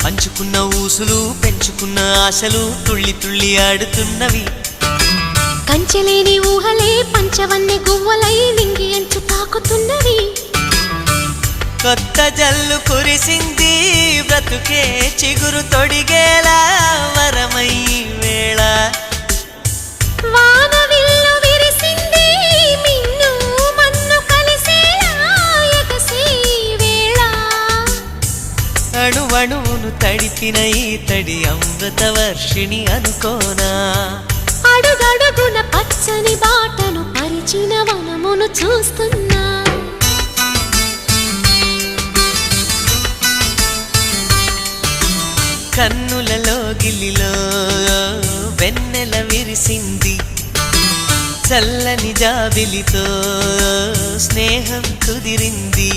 పంచుకున్న ఊసులు పెంచుకున్న ఆశలు తుళ్ళి తుళ్ళి ఆడుతున్నవి. కంచెలేని ఊహలే పంచవన్నె గువ్వలై నింగి అంచు తాకుతున్నవి. కొత్త జల్లు కురిసింది బ్రతుకే చిగురు తొడిగేలా వరమై వేళ. వానవిల్లు విరిసింది మిన్ను మన్ను కలిసేలా ఎగసే వేళ. అణువణువును తడిపిన ఈ తడి అమృత వర్షిణి అనుకోనా. అడుగడుగున పచ్చని బాటను పరిచిన వనమును చూస్తున్నా. కన్నులలో గిల్లిలో వెన్నెల విరిసింది. చల్లని జాబిలితో స్నేహం కుదిరింది.